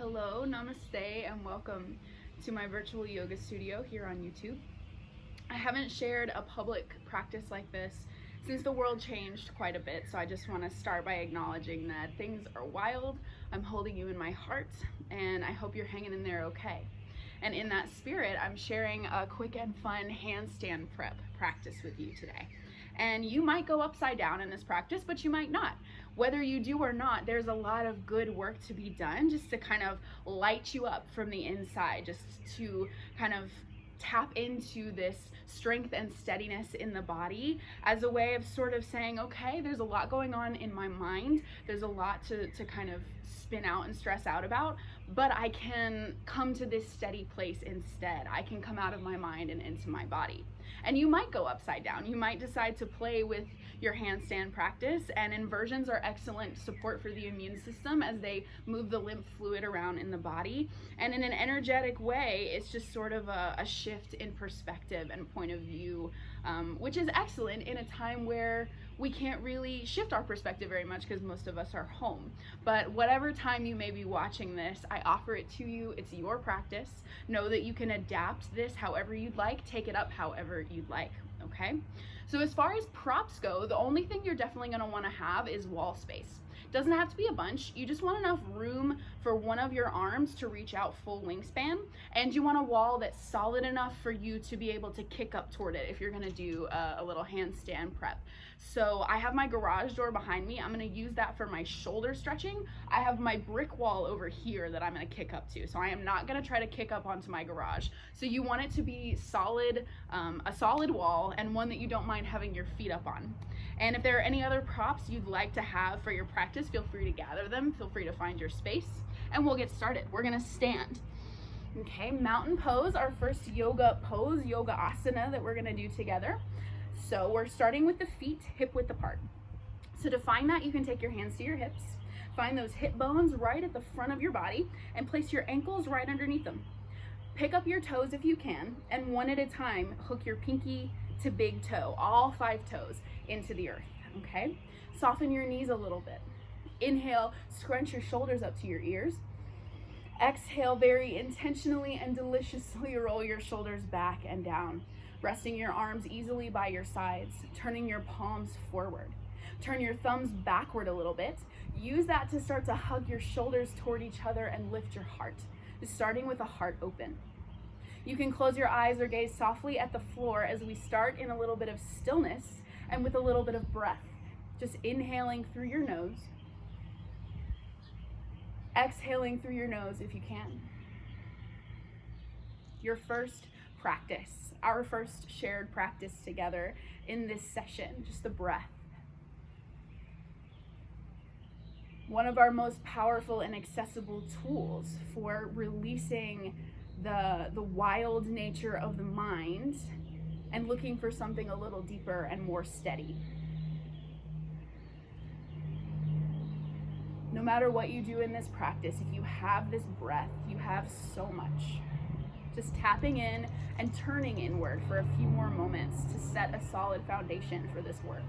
Hello, namaste, and welcome to my virtual yoga studio here on YouTube. I haven't shared a public practice like this since the world changed quite a bit, so I just want to start by acknowledging that things are wild. I'm holding you in my heart, and I hope you're hanging in there okay. And in that spirit, I'm sharing a quick and fun handstand prep practice with you today. And you might go upside down in this practice, but you might not. Whether you do or not, there's a lot of good work to be done just to kind of light you up from the inside, just to kind of tap into this strength and steadiness in the body as a way of sort of saying, okay, there's a lot going on in my mind. There's a lot to kind of spin out and stress out about, but I can come to this steady place instead. I can come out of my mind and into my body. And you might go upside down. You might decide to play with your handstand practice, and inversions are excellent support for the immune system as they move the lymph fluid around in the body. And in an energetic way, it's just sort of a shift in perspective and point of view, which is excellent in a time where we can't really shift our perspective very much because most of us are home. But whatever time you may be watching this, I offer it to you. It's your practice. Know that you can adapt this however you'd like, take it up however you'd like, okay? So as far as props go, the only thing you're definitely gonna wanna have is wall space. Doesn't have to be a bunch. You just want enough room for one of your arms to reach out full wingspan, and you want a wall that's solid enough for you to be able to kick up toward it if you're gonna do a little handstand prep. So I have my garage door behind me. I'm gonna use that for my shoulder stretching. I have my brick wall over here that I'm gonna kick up to. So I am not gonna try to kick up onto my garage. So you want it to be solid, a solid wall, and one that you don't mind having your feet up on. And if there are any other props you'd like to have for your practice, feel free to gather them. Feel free to find your space, and we'll get started. We're gonna stand. Okay, mountain pose, our first yoga pose, yoga asana that we're gonna do together. So we're starting with the feet hip width apart. So to find that, you can take your hands to your hips, find those hip bones right at the front of your body, and place your ankles right underneath them. Pick up your toes if you can, and one at a time, hook your pinky to big toe, all 5 toes into the earth, okay? Soften your knees a little bit. Inhale, scrunch your shoulders up to your ears. Exhale, very intentionally and deliciously roll your shoulders back and down, resting your arms easily by your sides, turning your palms forward. Turn your thumbs backward a little bit. Use that to start to hug your shoulders toward each other and lift your heart, starting with a heart open. You can close your eyes or gaze softly at the floor as we start in a little bit of stillness and with a little bit of breath. Just inhaling through your nose, exhaling through your nose if you can. Your first practice, our first shared practice together in this session, just the breath. One of our most powerful and accessible tools for releasing the wild nature of the mind and looking for something a little deeper and more steady. No matter what you do in this practice, if you have this breath, you have so much. Just tapping in and turning inward for a few more moments to set a solid foundation for this work.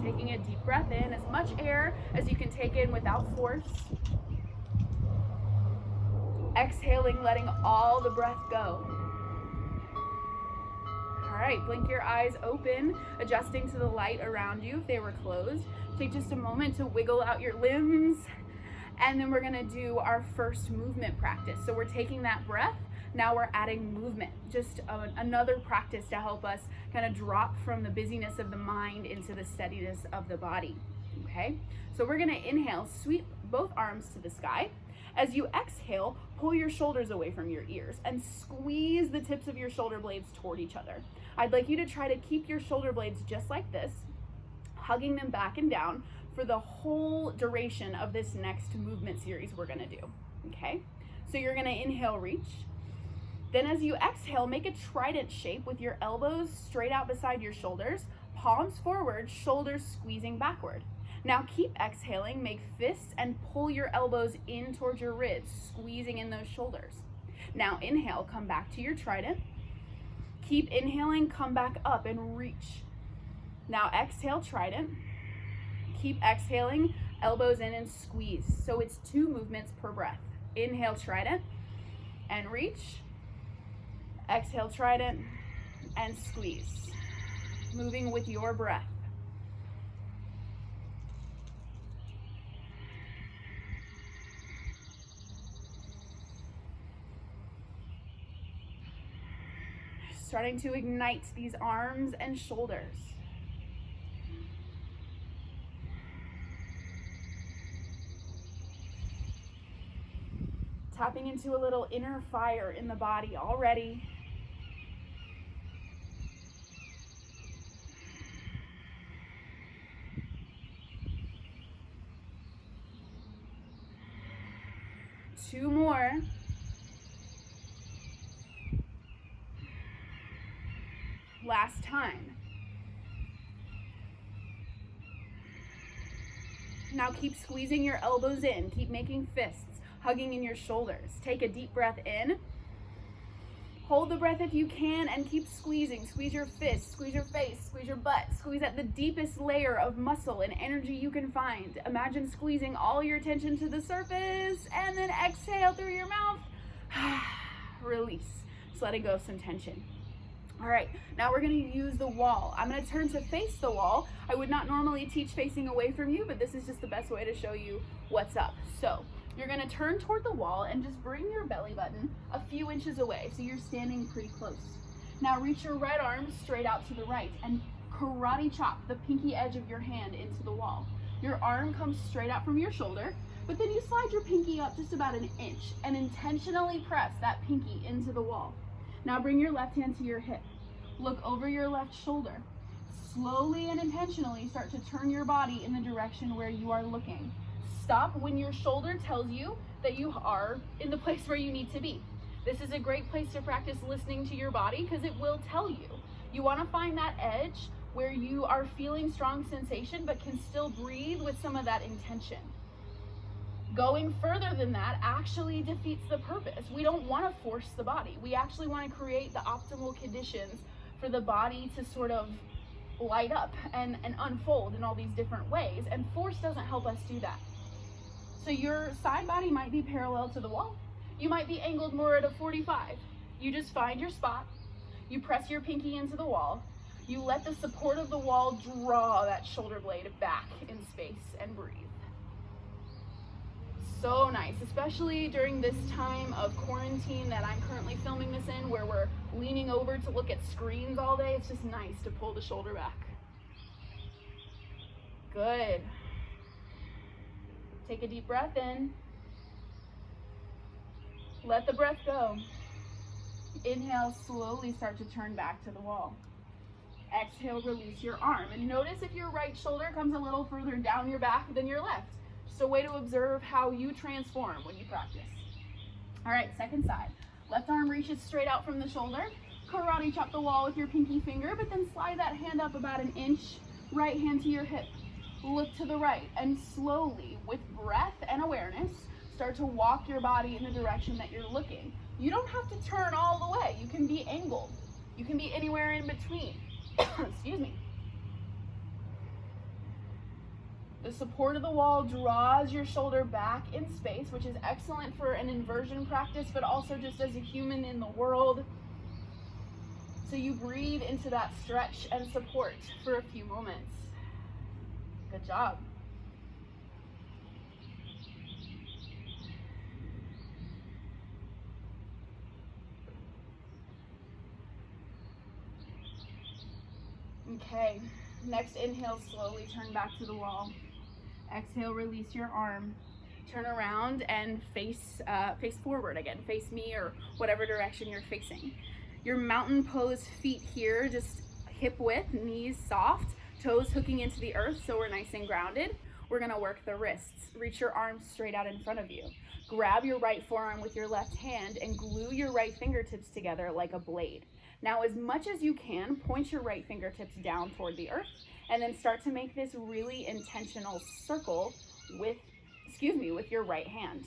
Taking a deep breath in, as much air as you can take in without force. Exhaling, letting all the breath go. All right, blink your eyes open, adjusting to the light around you if they were closed. Take just a moment to wiggle out your limbs, and then we're gonna do our first movement practice. So we're taking that breath, now we're adding movement, just another practice to help us kind of drop from the busyness of the mind into the steadiness of the body, okay? So we're gonna inhale, sweep both arms to the sky. As you exhale, pull your shoulders away from your ears and squeeze the tips of your shoulder blades toward each other. I'd like you to try to keep your shoulder blades just like this, hugging them back and down for the whole duration of this next movement series we're gonna do, okay? So you're gonna inhale, reach. Then as you exhale, make a trident shape with your elbows straight out beside your shoulders, palms forward, shoulders squeezing backward. Now keep exhaling, make fists and pull your elbows in towards your ribs, squeezing in those shoulders. Now inhale, come back to your trident. Keep inhaling, come back up and reach. Now exhale, trident. Keep exhaling, elbows in and squeeze. So it's 2 movements per breath. Inhale, trident, and reach. Exhale, trident, and squeeze. Moving with your breath. Starting to ignite these arms and shoulders. Tapping into a little inner fire in the body already. Two more. Last time. Now keep squeezing your elbows in. Keep making fists, hugging in your shoulders. Take a deep breath in. Hold the breath if you can and keep squeezing. Squeeze your fists, squeeze your face, squeeze your butt. Squeeze at the deepest layer of muscle and energy you can find. Imagine squeezing all your tension to the surface and then exhale through your mouth. Release. Just letting go of some tension. All right, now we're gonna use the wall. I'm gonna turn to face the wall. I would not normally teach facing away from you, but this is just the best way to show you what's up. So you're gonna turn toward the wall and just bring your belly button a few inches away, so you're standing pretty close. Now reach your right arm straight out to the right and karate chop the pinky edge of your hand into the wall. Your arm comes straight out from your shoulder, but then you slide your pinky up just about an inch and intentionally press that pinky into the wall. Now bring your left hand to your hip. Look over your left shoulder. Slowly and intentionally start to turn your body in the direction where you are looking. Stop when your shoulder tells you that you are in the place where you need to be. This is a great place to practice listening to your body because it will tell you. You want to find that edge where you are feeling strong sensation but can still breathe with some of that intention. Going further than that actually defeats the purpose. We don't want to force the body. We actually want to create the optimal conditions for the body to sort of light up and unfold in all these different ways, and force doesn't help us do that. So your side body might be parallel to the wall. You might be angled more at a 45. You just find your spot, you press your pinky into the wall, you let the support of the wall draw that shoulder blade back in space and breathe. So nice, especially during this time of quarantine that I'm currently filming this in, where we're leaning over to look at screens all day. It's just nice to pull the shoulder back. Good. Take a deep breath in. Let the breath go. Inhale, slowly start to turn back to the wall. Exhale, release your arm. And notice if your right shoulder comes a little further down your back than your left. Just a way to observe how you transform when you practice. All right, second side. Left arm reaches straight out from the shoulder. Karate chop the wall with your pinky finger, but then slide that hand up about an inch. Right hand to your hip. Look to the right and slowly, with breath and awareness, start to walk your body in the direction that you're looking. You don't have to turn all the way. You can be angled. You can be anywhere in between. Excuse me. The support of the wall draws your shoulder back in space, which is excellent for an inversion practice, but also just as a human in the world. So you breathe into that stretch and support for a few moments. Good job. Okay, next inhale, slowly turn back to the wall. Exhale, release your arm. Turn around and face forward again. Face me or whatever direction you're facing. Your mountain pose feet here, just hip width, knees soft, toes hooking into the earth so we're nice and grounded. We're gonna work the wrists. Reach your arms straight out in front of you. Grab your right forearm with your left hand and glue your right fingertips together like a blade. Now, as much as you can, point your right fingertips down toward the earth and then start to make this really intentional circle with your right hand.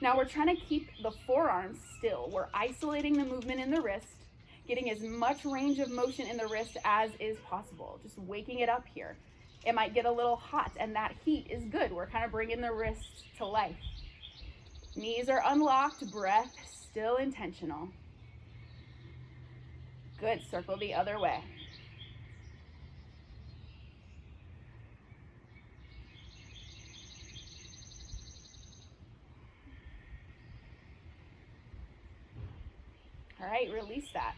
Now we're trying to keep the forearms still. We're isolating the movement in the wrist, getting as much range of motion in the wrist as is possible, just waking it up here. It might get a little hot, and that heat is good. We're kind of bringing the wrist to life. Knees are unlocked, breath still intentional. Good, circle the other way. All right, release that.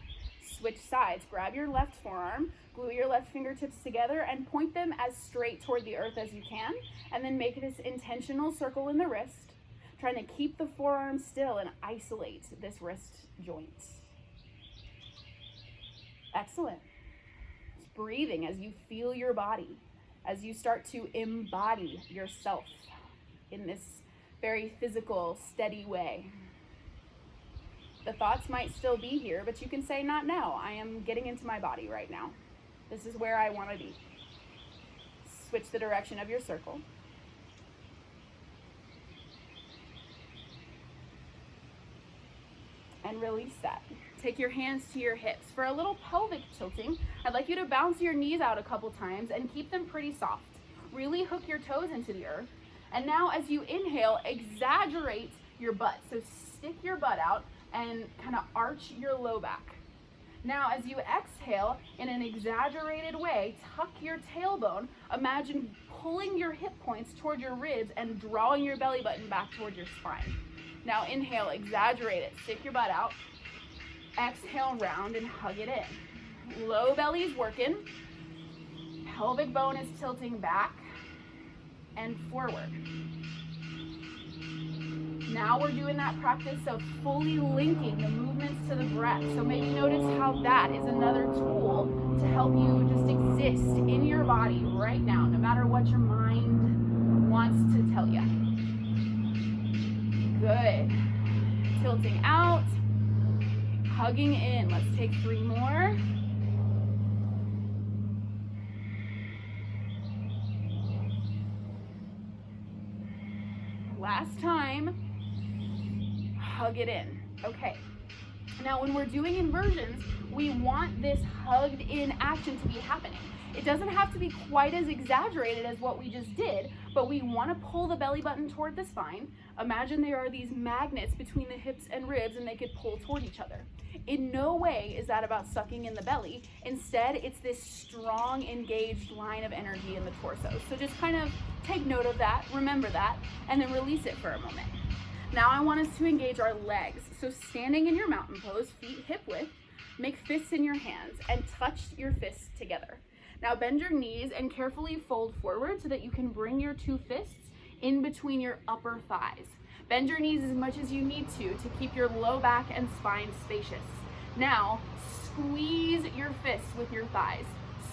Switch sides. Grab your left forearm, glue your left fingertips together, and point them as straight toward the earth as you can. And then make this intentional circle in the wrist, trying to keep the forearm still and isolate this wrist joint. Excellent. Just breathing as you feel your body, as you start to embody yourself in this very physical, steady way. The thoughts might still be here, but you can say, not now. I am getting into my body right now. This is where I want to be. Switch the direction of your circle. And release that. Take your hands to your hips. For a little pelvic tilting, I'd like you to bounce your knees out a couple times and keep them pretty soft. Really hook your toes into the earth. And now as you inhale, exaggerate your butt. So stick your butt out and kind of arch your low back. Now as you exhale in an exaggerated way, tuck your tailbone. Imagine pulling your hip points toward your ribs and drawing your belly button back toward your spine. Now inhale, exaggerate it, stick your butt out. Exhale, round and hug it in. Low belly's working. Pelvic bone is tilting back and forward. Now we're doing that practice of fully linking the movements to the breath. So maybe notice how that is another tool to help you just exist in your body right now, no matter what your mind wants to tell you. Good. Tilting out, hugging in. Let's take 3 more. Last time. Hug it in. Okay. Now when we're doing inversions, we want this hugged in action to be happening. It doesn't have to be quite as exaggerated as what we just did, but we want to pull the belly button toward the spine. Imagine there are these magnets between the hips and ribs and they could pull toward each other. In no way is that about sucking in the belly. Instead, it's this strong, engaged line of energy in the torso. So just kind of take note of that, remember that, and then release it for a moment. Now I want us to engage our legs. So standing in your mountain pose, feet hip width, make fists in your hands and touch your fists together. Now bend your knees and carefully fold forward so that you can bring your 2 fists in between your upper thighs. Bend your knees as much as you need to keep your low back and spine spacious. Now squeeze your fists with your thighs.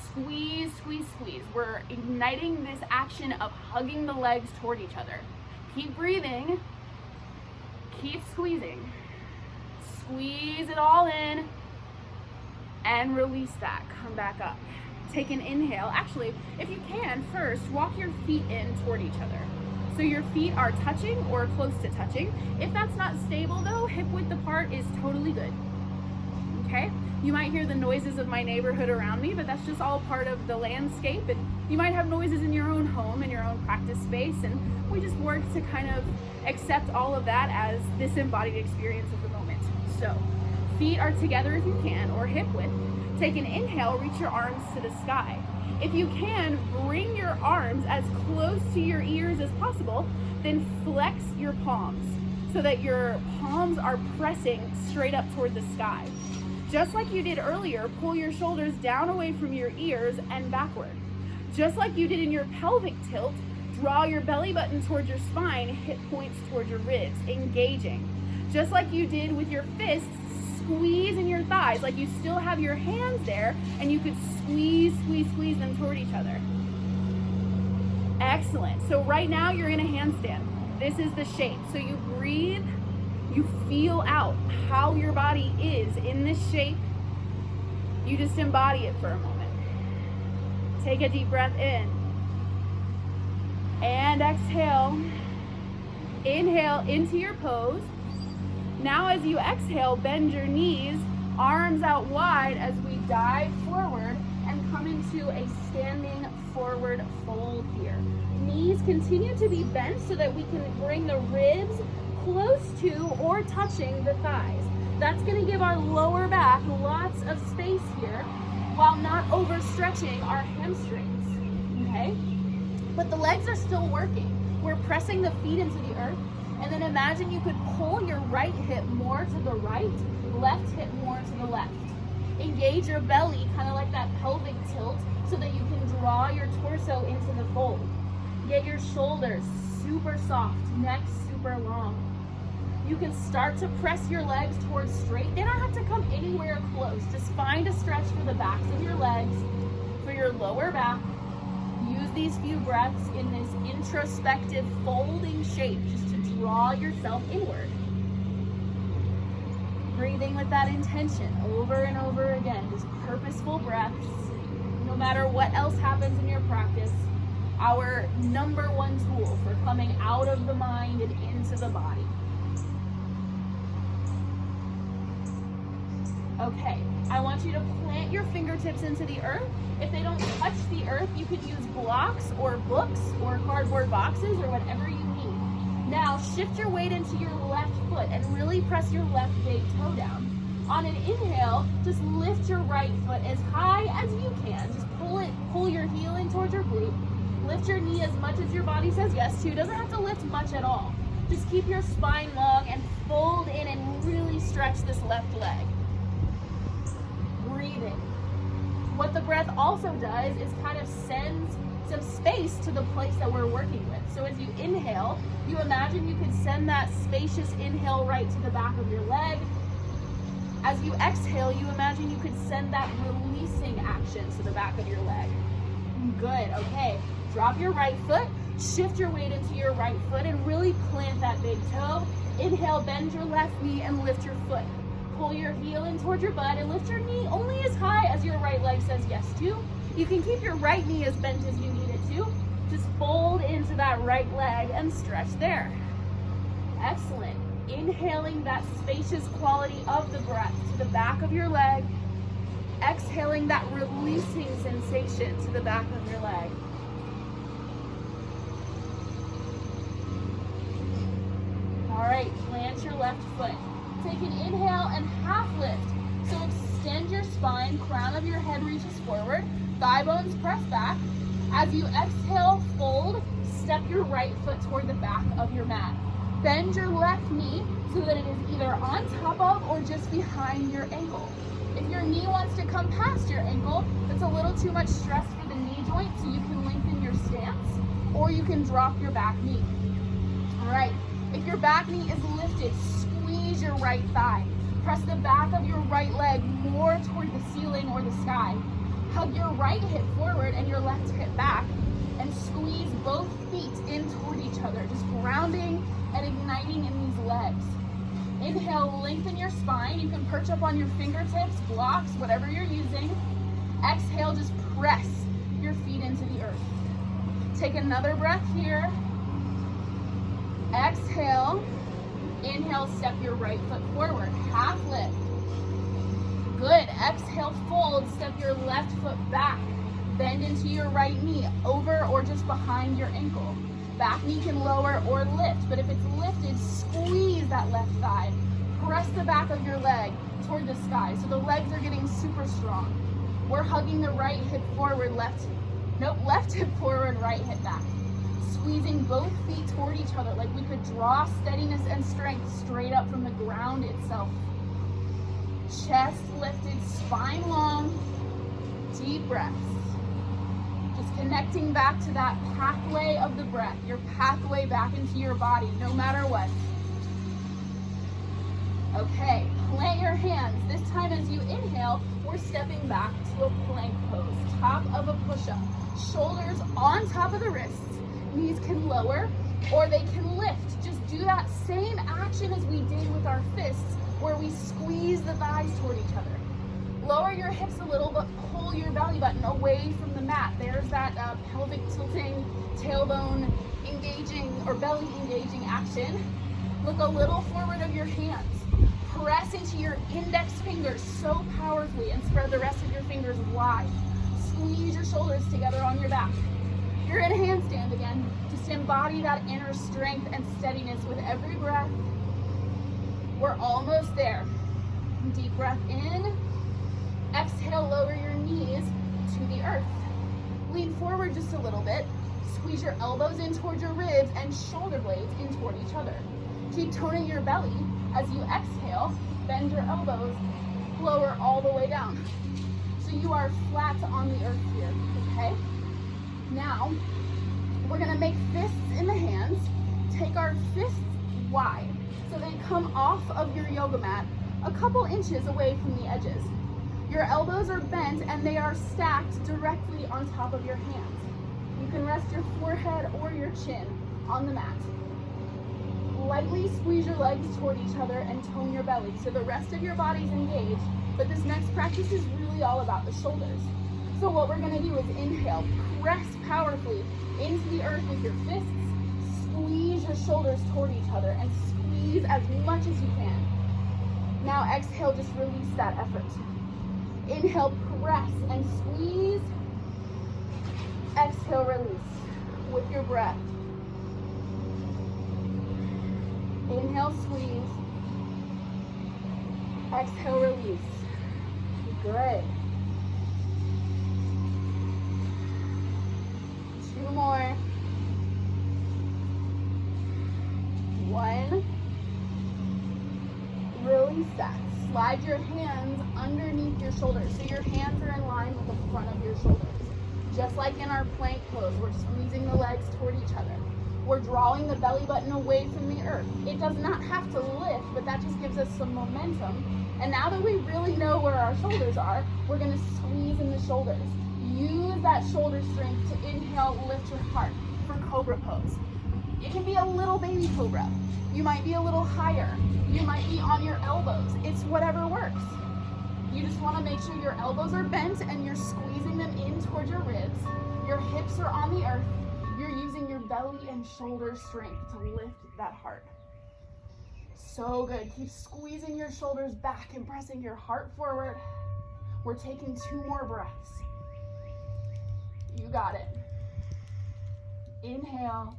Squeeze, squeeze, squeeze. We're igniting this action of hugging the legs toward each other. Keep breathing. Keep squeezing. Squeeze it all in and release that. Come back up. Take an inhale. Actually, if you can, first walk your feet in toward each other. So your feet are touching or close to touching. If that's not stable though, hip width apart is totally good. Okay? You might hear the noises of my neighborhood around me, but that's just all part of the landscape. And you might have noises in your own home, in your own practice space. And we just work to kind of accept all of that as this embodied experience of the moment. So feet are together if you can, or hip width. Take an inhale, reach your arms to the sky. If you can, bring your arms as close to your ears as possible, then flex your palms so that your palms are pressing straight up toward the sky. Just like you did earlier, pull your shoulders down away from your ears and backward. Just like you did in your pelvic tilt, draw your belly button toward your spine, hip points toward your ribs, engaging. Just like you did with your fists, squeeze in your thighs, like you still have your hands there, and you could squeeze, squeeze, squeeze them toward each other. Excellent. So right now you're in a handstand. This is the shape. So you breathe, you feel out how your body is in this shape. You just embody it for a moment. Take a deep breath in. And exhale. Inhale into your pose. Now as you exhale, bend your knees, Arms out wide as we dive forward and come into a standing forward fold here. Knees continue to be bent so that we can bring the ribs close to or touching the thighs. That's going to give our lower back lots of space here while not overstretching our hamstrings, okay? But the legs are still working. We're pressing the feet into the earth, and then imagine you could pull your right hip more to the right, left hip more to the left. Engage your belly, kind of like that pelvic tilt, so that you can draw your torso into the fold. Get your shoulders super soft, neck super long. You can start to press your legs towards straight. They don't have to come anywhere close. Just find a stretch for the backs of your legs, for your lower back. Use these few breaths in this introspective folding shape just to draw yourself inward. Breathing with that intention over and over again, just purposeful breaths. No matter what else happens in your practice, our number one tool for coming out of the mind and into the body. Okay, I want you to plant your fingertips into the earth. If they don't touch the earth, you could use blocks or books or cardboard boxes or whatever you need. Now shift your weight into your left foot and really press your left big toe down. On an inhale, just lift your right foot as high as you can. Just pull your heel in towards your glute. Lift your knee as much as your body says yes to. Doesn't have to lift much at all. Just keep your spine long and fold in and really stretch this left leg. Breathing. What the breath also does is kind of sends some space to the place that we're working with. So as you inhale, you imagine you could send that spacious inhale right to the back of your leg. As you exhale, you imagine you could send that releasing action to the back of your leg. Good, okay. Drop your right foot, shift your weight into your right foot, and really plant that big toe. Inhale, bend your left knee and lift your foot. Pull your heel in towards your butt and lift your knee only as high as your right leg says yes to. You can keep your right knee as bent as you need it to. Just fold into that right leg and stretch there. Excellent. Inhaling that spacious quality of the breath to the back of your leg. Exhaling that releasing sensation to the back of your leg. All right, plant your left foot. Take an inhale and half lift. So extend your spine, crown of your head reaches forward, thigh bones press back. As you exhale, fold, step your right foot toward the back of your mat. Bend your left knee so that it is either on top of or just behind your ankle. If your knee wants to come past your ankle, that's a little too much stress for the knee joint, so you can lengthen your stance, or you can drop your back knee. All right, if your back knee is lifted, squeeze your right thigh. Press the back of your right leg more toward the ceiling or the sky. Hug your right hip forward and your left hip back, and squeeze both feet in toward each other, just grounding and igniting in these legs. Inhale, lengthen your spine. You can perch up on your fingertips, blocks, whatever you're using. Exhale, just press your feet into the earth. Take another breath here. Exhale. Inhale, step your right foot forward, half lift. Good, exhale, fold, step your left foot back. Bend into your right knee, over or just behind your ankle. Back knee can lower or lift, but if it's lifted, squeeze that left thigh. Press the back of your leg toward the sky, so the legs are getting super strong. We're hugging the right hip forward, left hip forward, right hip back. Squeezing both feet toward each other like we could draw steadiness and strength straight up from the ground itself. Chest lifted, spine long, deep breaths. Just connecting back to that pathway of the breath, your pathway back into your body, no matter what. Okay, plant your hands. This time as you inhale, we're stepping back to a plank pose, top of a push-up. Shoulders on top of the wrists. Knees can lower or they can lift. Just do that same action as we did with our fists, where we squeeze the thighs toward each other. Lower your hips a little, but pull your belly button away from the mat. There's that pelvic tilting, tailbone engaging, or belly engaging action. Look a little forward of your hands. Press into your index fingers so powerfully and spread the rest of your fingers wide. Squeeze your shoulders together on your back. You're in handstand again. Just embody that inner strength and steadiness with every breath. We're almost there. Deep breath in. Exhale, lower your knees to the earth. Lean forward just a little bit. Squeeze your elbows in towards your ribs and shoulder blades in toward each other. Keep toning your belly. As you exhale, bend your elbows, lower all the way down. So you are flat on the earth here, okay? Now, we're gonna make fists in the hands. Take our fists wide so they come off of your yoga mat a couple inches away from the edges. Your elbows are bent and they are stacked directly on top of your hands. You can rest your forehead or your chin on the mat. Lightly squeeze your legs toward each other and tone your belly so the rest of your body's engaged, but this next practice is really all about the shoulders. So what we're gonna do is inhale, press powerfully into the earth with your fists, squeeze your shoulders toward each other and squeeze as much as you can. Now exhale, just release that effort. Inhale, press and squeeze. Exhale, release with your breath. Inhale, squeeze. Exhale, release. Good. 2 more. 1. Release that. Slide your hands underneath your shoulders so your hands are in line with the front of your shoulders. Just like in our plank pose, we're squeezing the legs toward each other. We're drawing the belly button away from the earth. It does not have to lift, but that just gives us some momentum. And now that we really know where our shoulders are, we're gonna squeeze in the shoulders. Use that shoulder strength to inhale, lift your heart for cobra pose. It can be a little baby cobra. You might be a little higher. You might be on your elbows. It's whatever works. You just wanna make sure your elbows are bent and you're squeezing them in towards your ribs. Your hips are on the earth. You're using your belly and shoulder strength to lift that heart. So good. Keep squeezing your shoulders back and pressing your heart forward. We're taking 2 more breaths. You got it. Inhale.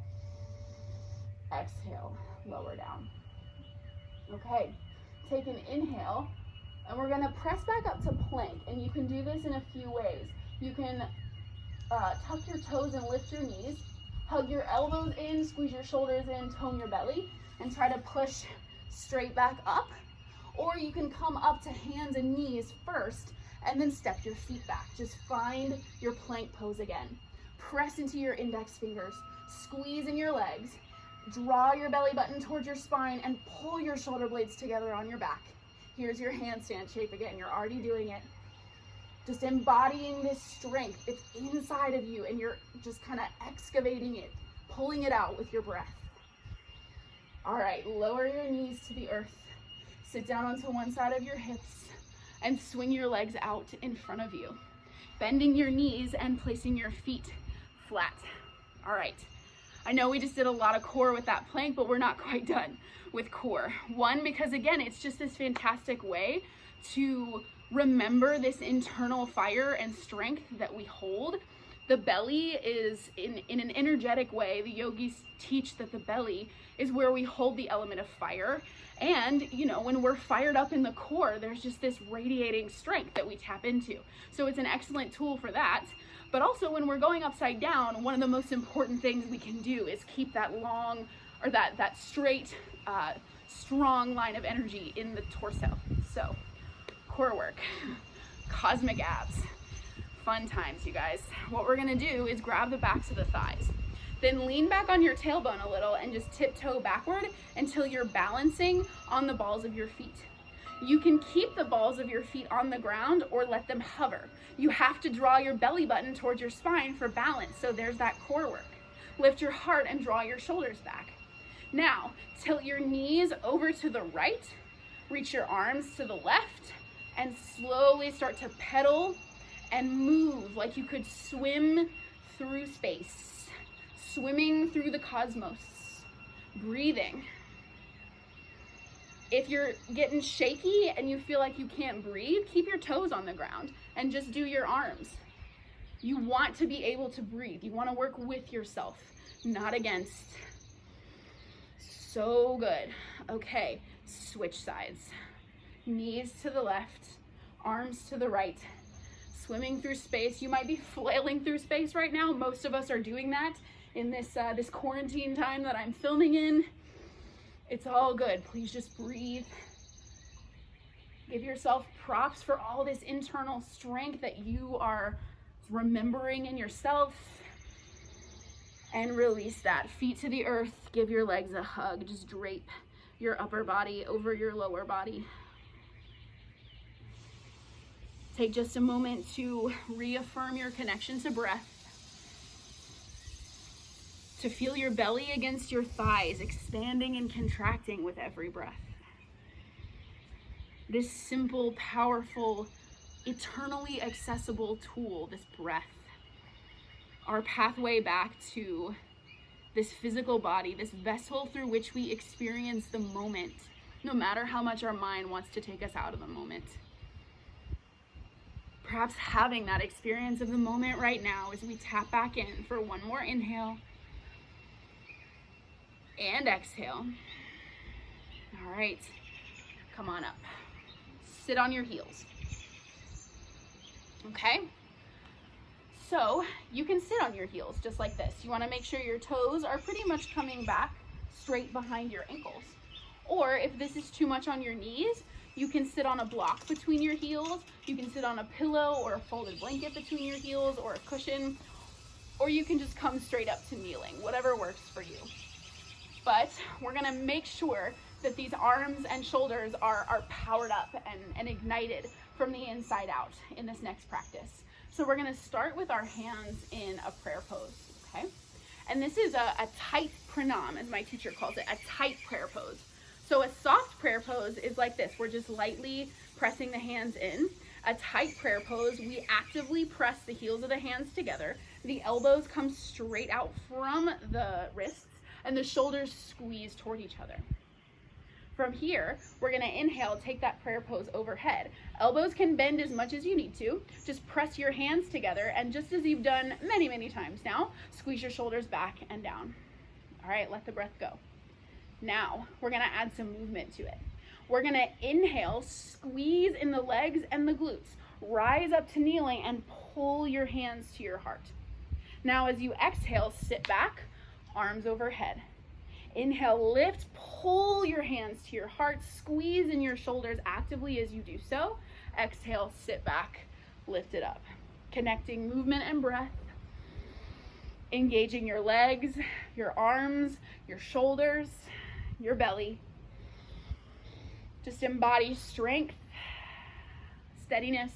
Exhale. Lower down. Okay. Take an inhale. And we're gonna press back up to plank. And you can do this in a few ways. You can tuck your toes and lift your knees. Hug your elbows in, squeeze your shoulders in, tone your belly, and try to push straight back up. Or you can come up to hands and knees first, and then step your feet back. Just find your plank pose again. Press into your index fingers, squeeze in your legs, draw your belly button towards your spine, and pull your shoulder blades together on your back. Here's your handstand shape again. You're already doing it. Just embodying this strength. It's inside of you and you're just kind of excavating it, pulling it out with your breath. All right, lower your knees to the earth. Sit down onto one side of your hips and swing your legs out in front of you, bending your knees and placing your feet flat. All right, I know we just did a lot of core with that plank, but we're not quite done with core. 1, because again, it's just this fantastic way to remember this internal fire and strength that we hold. The belly is in an energetic way. The yogis teach that the belly is where we hold the element of fire. And, you know, when we're fired up in the core, there's just this radiating strength that we tap into. So it's an excellent tool for that. But also when we're going upside down, one of the most important things we can do is keep that long, or that straight, strong line of energy in the torso. So core work, cosmic abs, fun times, you guys. What we're gonna do is grab the backs of the thighs, then lean back on your tailbone a little and just tiptoe backward until you're balancing on the balls of your feet. You can keep the balls of your feet on the ground or let them hover. You have to draw your belly button towards your spine for balance, so there's that core work. Lift your heart and draw your shoulders back. Now, tilt your knees over to the right, reach your arms to the left, and slowly start to pedal and move like you could swim through space, swimming through the cosmos, breathing. If you're getting shaky and you feel like you can't breathe, keep your toes on the ground and just do your arms. You want to be able to breathe. You want to work with yourself, not against. So good. Okay, switch sides. Knees to the left, arms to the right. Swimming through space. You might be flailing through space right now. Most of us are doing that in this quarantine time that I'm filming in. It's all good. Please just breathe. Give yourself props for all this internal strength that you are remembering in yourself. And release that. Feet to the earth. Give your legs a hug. Just drape your upper body over your lower body. Take just a moment to reaffirm your connection to breath. To feel your belly against your thighs, expanding and contracting with every breath. This simple, powerful, eternally accessible tool, this breath, our pathway back to this physical body, this vessel through which we experience the moment, no matter how much our mind wants to take us out of the moment. Perhaps having that experience of the moment right now as we tap back in for one more inhale and exhale. All right, come on up. Sit on your heels. Okay, so you can sit on your heels just like this. You want to make sure your toes are pretty much coming back straight behind your ankles. Or if this is too much on your knees, you can sit on a block between your heels. You can sit on a pillow or a folded blanket between your heels or a cushion, or you can just come straight up to kneeling, whatever works for you. But we're gonna make sure that these arms and shoulders are powered up and ignited from the inside out in this next practice. So we're gonna start with our hands in a prayer pose, okay? And this is a tight pranam, as my teacher calls it, a tight prayer pose. So a soft prayer pose is like this. We're just lightly pressing the hands in. A tight prayer pose, we actively press the heels of the hands together. The elbows come straight out from the wrists and the shoulders squeeze toward each other. From here, we're gonna inhale, take that prayer pose overhead. Elbows can bend as much as you need to. Just press your hands together, and just as you've done many, many times now, squeeze your shoulders back and down. All right, let the breath go. Now, we're gonna add some movement to it. We're gonna inhale, squeeze in the legs and the glutes. Rise up to kneeling and pull your hands to your heart. Now, as you exhale, sit back, arms overhead. Inhale, lift, pull your hands to your heart, squeeze in your shoulders actively as you do so. Exhale, sit back, lift it up. Connecting movement and breath. Engaging your legs, your arms, your shoulders, your belly. Just embody strength, steadiness,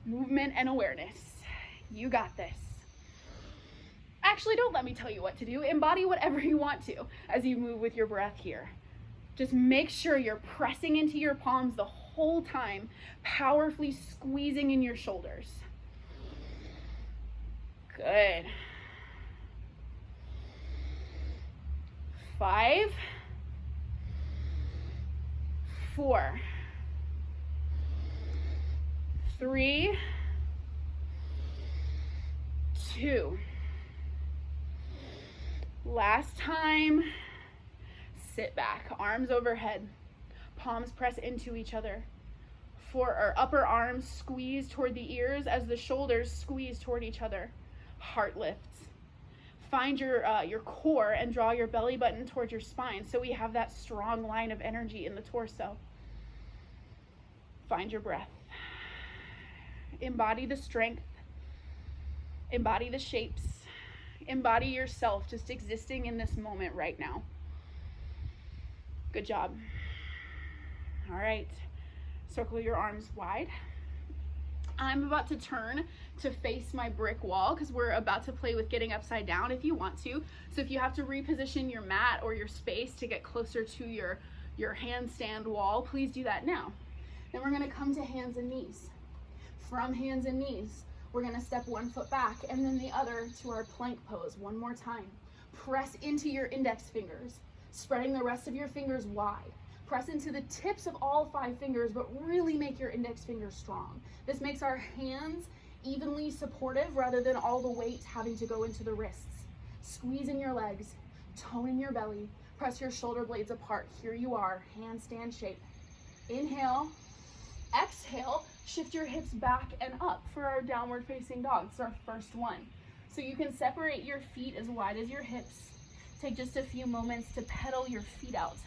movement, and awareness. You got this. Actually, don't let me tell you what to do. Embody whatever you want to as you move with your breath here. Just make sure you're pressing into your palms the whole time, powerfully squeezing in your shoulders. Good. 5, 4, 3, 2. Last time. Sit back, arms overhead, palms press into each other. Our upper arms squeeze toward the ears as the shoulders squeeze toward each other. Heart lifts. Find your core and draw your belly button towards your spine so we have that strong line of energy in the torso. Find your breath. Embody the strength. Embody the shapes. Embody yourself just existing in this moment right now. Good job. All right. Circle your arms wide. I'm about to turn to face my brick wall because we're about to play with getting upside down if you want to. So if you have to reposition your mat or your space to get closer to your handstand wall, please do that now. Then we're gonna come to hands and knees. From hands and knees, we're gonna step one foot back and then the other to our plank pose one more time. Press into your index fingers, spreading the rest of your fingers wide. Press into the tips of all 5 fingers, but really make your index fingers strong. This makes our hands evenly supportive rather than all the weight having to go into the wrists. Squeeze in your legs, tone in your belly, press your shoulder blades apart. Here you are, handstand shape. Inhale, exhale, shift your hips back and up for our downward facing dog. It's our first one. So you can separate your feet as wide as your hips. Take just a few moments to pedal your feet out.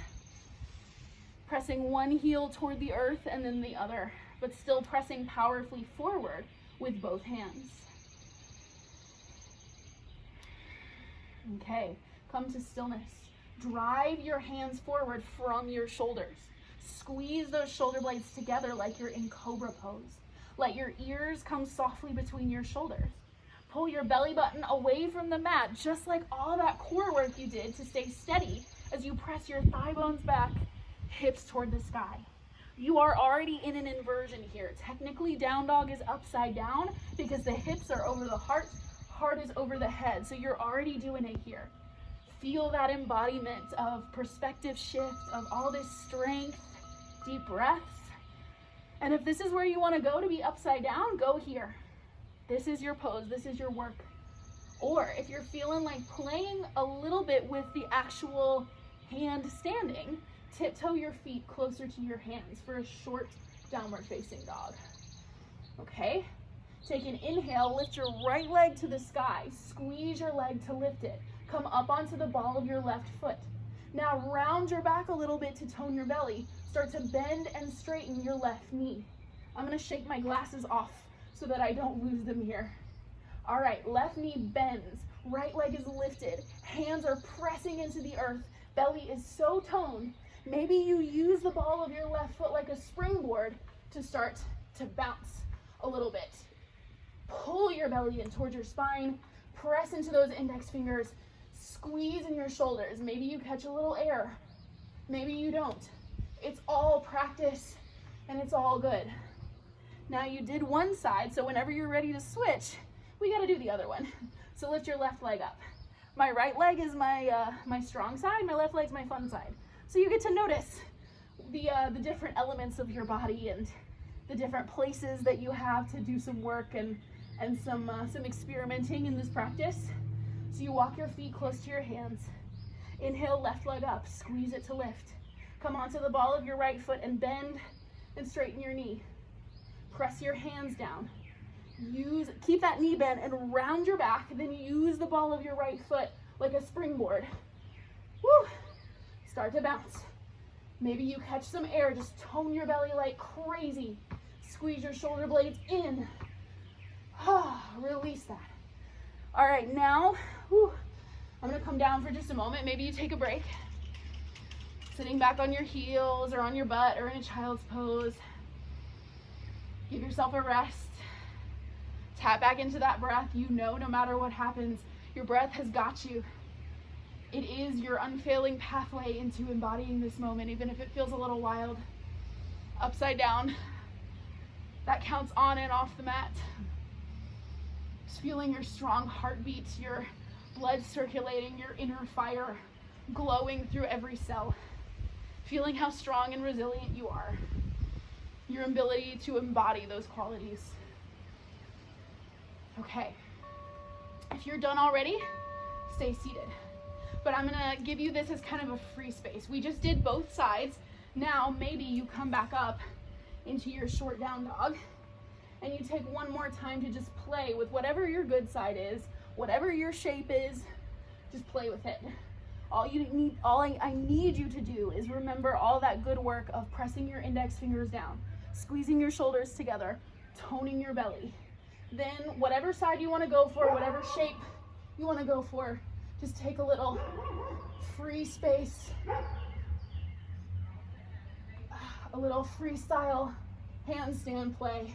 Pressing one heel toward the earth and then the other, but still pressing powerfully forward with both hands. Okay, come to stillness. Drive your hands forward from your shoulders. Squeeze those shoulder blades together like you're in cobra pose. Let your ears come softly between your shoulders. Pull your belly button away from the mat, just like all that core work you did to stay steady as you press your thigh bones back, hips toward the sky. You are already in an inversion here. Technically, down dog is upside down because the hips are over the heart, heart is over the head. So you're already doing it here. Feel that embodiment of perspective shift, of all this strength, deep breaths. And if this is where you want to go to be upside down, go here. This is your pose, this is your work. Or if you're feeling like playing a little bit with the actual hand standing, tiptoe your feet closer to your hands for a short downward facing dog. Okay, take an inhale, lift your right leg to the sky, squeeze your leg to lift it. Come up onto the ball of your left foot. Now round your back a little bit to tone your belly. Start to bend and straighten your left knee. I'm gonna shake my glasses off so that I don't lose them here. All right, left knee bends, right leg is lifted, hands are pressing into the earth, belly is so toned. Maybe you use the ball of your left foot like a springboard to start to bounce a little bit. Pull your belly in towards your spine, press into those index fingers, squeeze in your shoulders. Maybe you catch a little air, maybe you don't. It's all practice and it's all good. Now you did one side, so whenever you're ready to switch, we gotta do the other one. So lift your left leg up. My right leg is my strong side, my left leg's my fun side. So you get to notice the different elements of your body and the different places that you have to do some work and some experimenting in this practice. So you walk your feet close to your hands. Inhale, left leg up, squeeze it to lift. Come onto the ball of your right foot and bend and straighten your knee. Press your hands down. Keep that knee bent and round your back, then use the ball of your right foot like a springboard. Woo! Start to bounce. Maybe you catch some air, just tone your belly like crazy. Squeeze your shoulder blades in. Release that. All right, now, I'm gonna come down for just a moment. Maybe you take a break. Sitting back on your heels or on your butt or in a child's pose. Give yourself a rest. Tap back into that breath. You know, no matter what happens, your breath has got you. It is your unfailing pathway into embodying this moment, even if it feels a little wild. Upside down. That counts on and off the mat. Just feeling your strong heartbeat, your blood circulating, your inner fire glowing through every cell. Feeling how strong and resilient you are. Your ability to embody those qualities. Okay. If you're done already, stay seated. But I'm gonna give you this as kind of a free space. We just did both sides. Now maybe you come back up into your short down dog and you take one more time to just play with whatever your good side is, whatever your shape is, just play with it. All I need you to do is remember all that good work of pressing your index fingers down, squeezing your shoulders together, toning your belly. Then whatever side you want to go for, whatever shape you want to go for, just take a little free space, a little freestyle handstand play.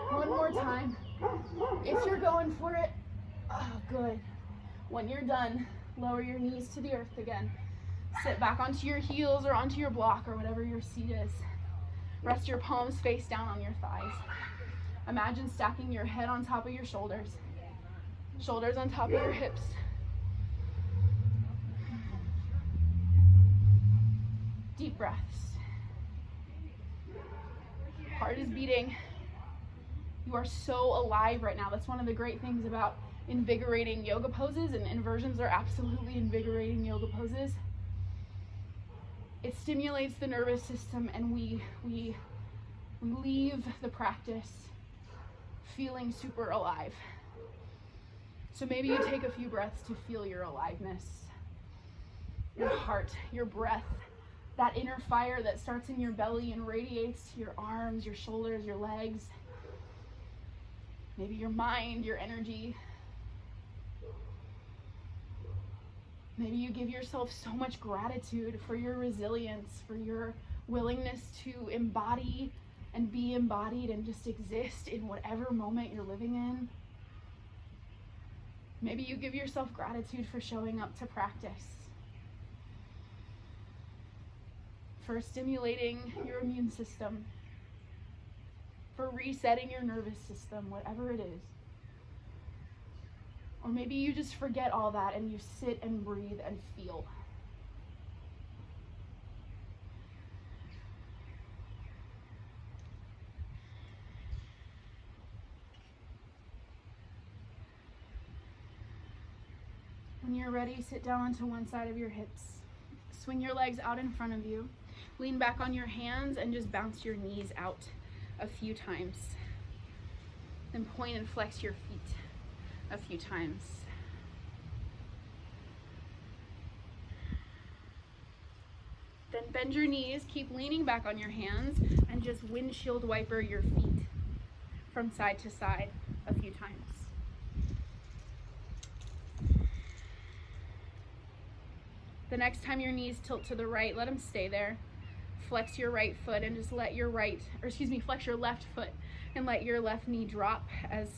One more time. If you're going for it, good. When you're done, lower your knees to the earth again. Sit back onto your heels or onto your block or whatever your seat is. Rest your palms face down on your thighs. Imagine stacking your head on top of your shoulders. Shoulders on top of your hips. Deep breaths. heart is beating. You are so alive right now. That's one of the great things about invigorating yoga poses, and inversions are absolutely invigorating yoga poses. It stimulates the nervous system, and we leave the practice feeling super alive. So maybe you take a few breaths to feel your aliveness, your heart, your breath, that inner fire that starts in your belly and radiates to your arms, your shoulders, your legs, maybe your mind, your energy. Maybe you give yourself so much gratitude for your resilience, for your willingness to embody and be embodied and just exist in whatever moment you're living in. Maybe you give yourself gratitude for showing up to practice, for stimulating your immune system, for resetting your nervous system, whatever it is. Or maybe you just forget all that and you sit and breathe and feel. When you're ready, sit down onto one side of your hips. Swing your legs out in front of you. Lean back on your hands and just bounce your knees out a few times. Then point and flex your feet a few times. Then bend your knees, keep leaning back on your hands, and just windshield wiper your feet from side to side a few times. The next time your knees tilt to the right, let them stay there. Flex your right foot and just flex your left foot and let your left knee drop as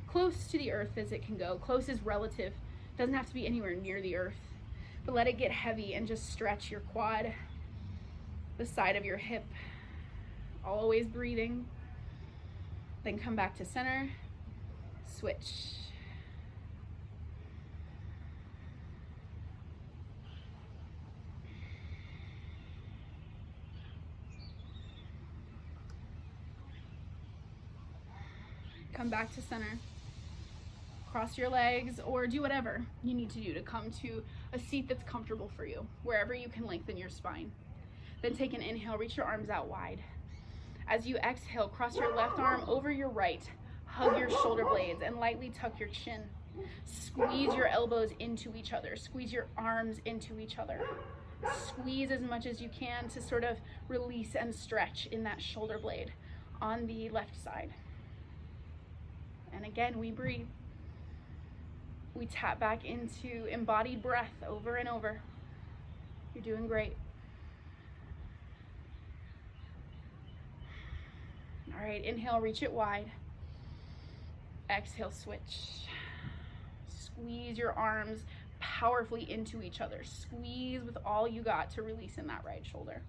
close to the earth as it can go. Close is relative. Doesn't have to be anywhere near the earth. But let it get heavy and just stretch your quad, the side of your hip. Always breathing. Then come back to center. Switch. Come back to center. Cross your legs or do whatever you need to do to come to a seat that's comfortable for you, wherever you can lengthen your spine. Then take an inhale, reach your arms out wide. As you exhale, cross your left arm over your right, hug your shoulder blades and lightly tuck your chin. Squeeze your elbows into each other, squeeze your arms into each other. Squeeze as much as you can to sort of release and stretch in that shoulder blade on the left side. And again, we breathe. We tap back into embodied breath over and over. You're doing great. All right, inhale, reach it wide. Exhale, switch. Squeeze your arms powerfully into each other. Squeeze with all you got to release in that right shoulder.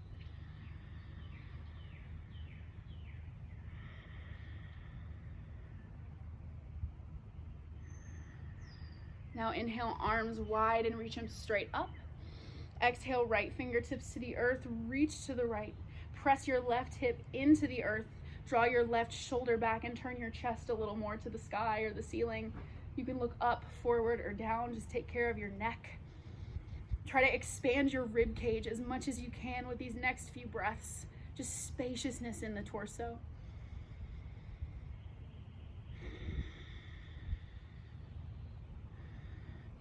Now inhale, arms wide and reach them straight up. Exhale, right fingertips to the earth, reach to the right. Press your left hip into the earth. Draw your left shoulder back and turn your chest a little more to the sky or the ceiling. You can look up, forward, or down. Just take care of your neck. Try to expand your rib cage as much as you can with these next few breaths. Just spaciousness in the torso.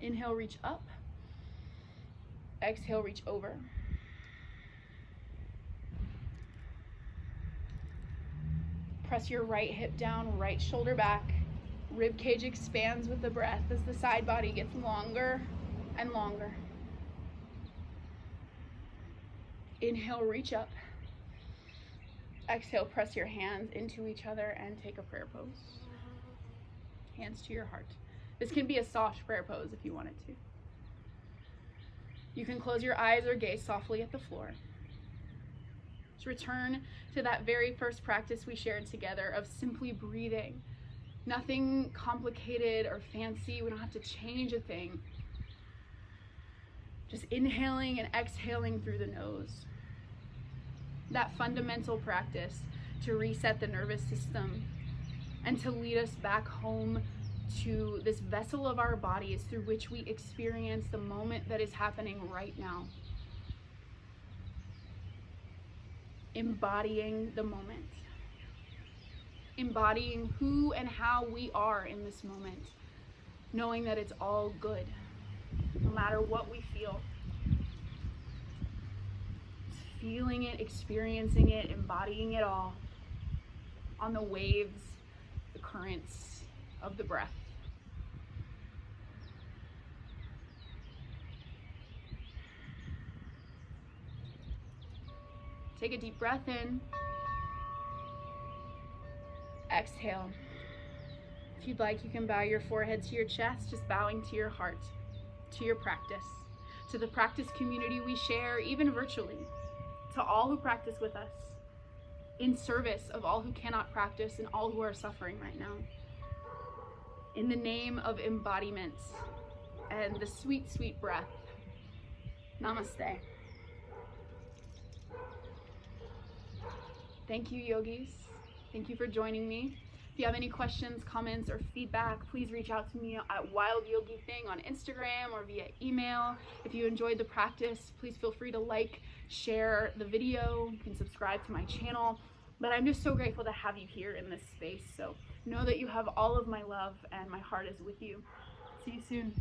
Inhale, reach up. Exhale, reach over. Press your right hip down, right shoulder back. Rib cage expands with the breath as the side body gets longer and longer. Inhale, reach up. Exhale, press your hands into each other and take a prayer pose. Hands to your heart. This can be a soft prayer pose if you wanted to. You can close your eyes or gaze softly at the floor. Just return to that very first practice we shared together of simply breathing. Nothing complicated or fancy. We don't have to change a thing. Just inhaling and exhaling through the nose. That fundamental practice to reset the nervous system, and to lead us back home to this vessel of our bodies through which we experience the moment that is happening right now. Embodying the moment. Embodying who and how we are in this moment. Knowing that it's all good, no matter what we feel. Feeling it, experiencing it, embodying it all on the waves, the currents of the breath. Take a deep breath in. Exhale. If you'd like, you can bow your forehead to your chest, just bowing to your heart, to your practice, to the practice community we share, even virtually, to all who practice with us, in service of all who cannot practice and all who are suffering right now. In the name of embodiment and the sweet, sweet breath, namaste. Thank you, yogis. Thank you for joining me. If you have any questions, comments, or feedback, please reach out to me at Wild Yogi Thing on Instagram or via email. If you enjoyed the practice, please feel free to like, share the video. You can subscribe to my channel. But I'm just so grateful to have you here in this space. So know that you have all of my love and my heart is with you. See you soon.